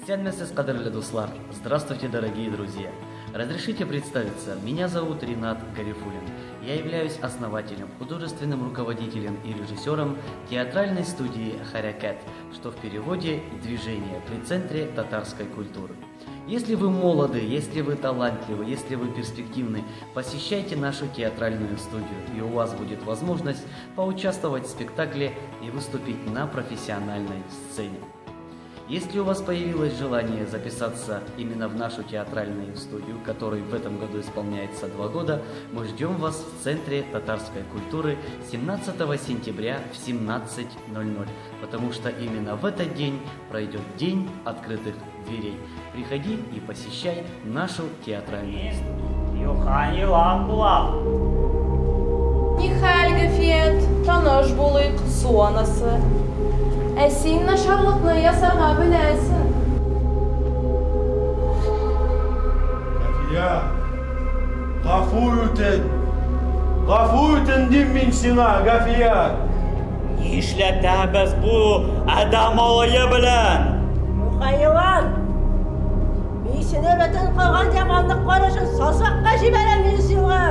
Исәнмесез, кадерле дуслар! Здравствуйте, дорогие друзья! Разрешите представиться, меня зовут Ринат Гарифуллин. Я являюсь основателем, художественным руководителем и режиссером театральной студии «Харякат», что в переводе «Движение» при Центре татарской культуры. Если вы молоды, если вы талантливы, если вы перспективны, посещайте нашу театральную студию, и у вас будет возможность поучаствовать в спектакле и выступить на профессиональной сцене. Если у вас появилось желание записаться именно в нашу театральную студию, которой в этом году исполняется 2 года, мы ждем вас в Центре татарской культуры 17 сентября в 17:00, потому что именно в этот день пройдет День открытых дверей. Приходи и посещай нашу театральную студию. Нихәл, Гафият, таныш булыйк, су анасы. Ә син нашарлыкны ясарга беләсең. Гафия, гафу үтен дим мин сиңа, Гафия. Нишләтәбез бу адам алые белән? Мухайван! Мин сине бөтен кылган яманлык карашын сасакка җибәрәм мин сиңа.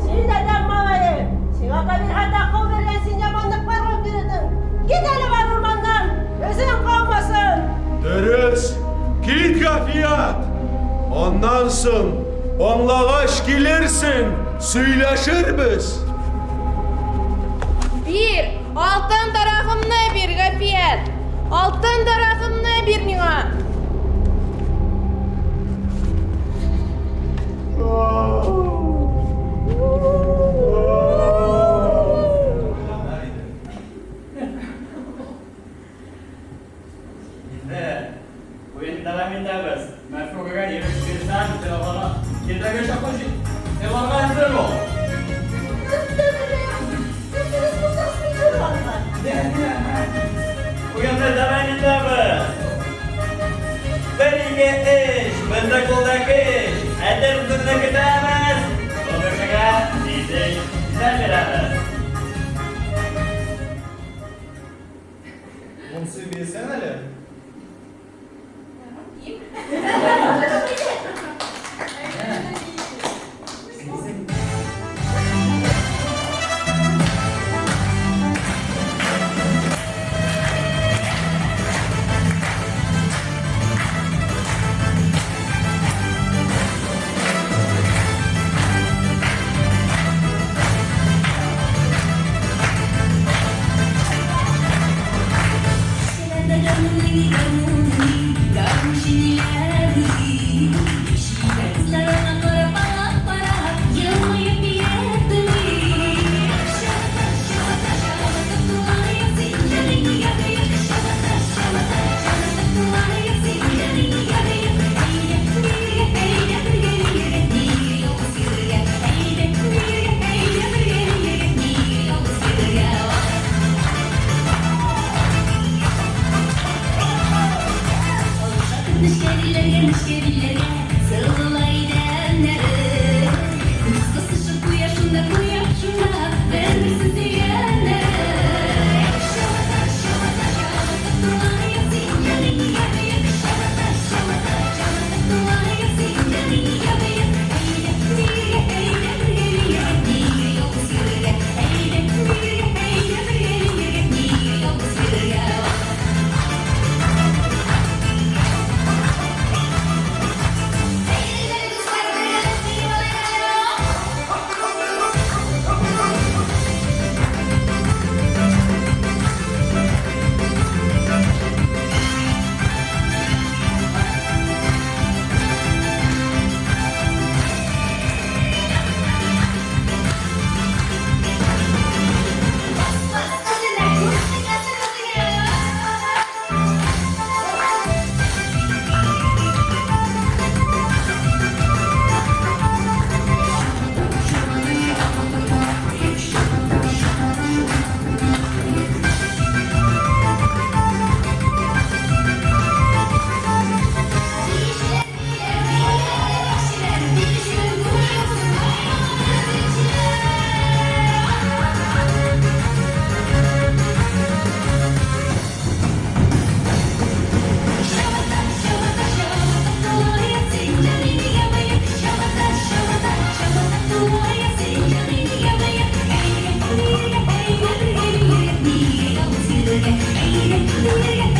Син адәм малае. Сиңа кабир хата кыл бергән син яманлыкларга бирдең. Кит әле бар урманнан. Өзең калмасын. Дөрес, кит, Гафият. Ondan soң аңлагач килерсең, сөйләшербез. Бир, алтын дарагымны бир, Гафият. Алтын дарагымны бир миңа. Oyun devam ederiz. Merfukaga yürüyüşten telefona kendine şapıcı. Telefona hazır ol. Oyun devam ederiz. Beriye iş, bende koldaki iş. Edir üzerine gidemez. Konuşaga sizi güzel veririz. Bunu bilsen hele. Yürü, yürü,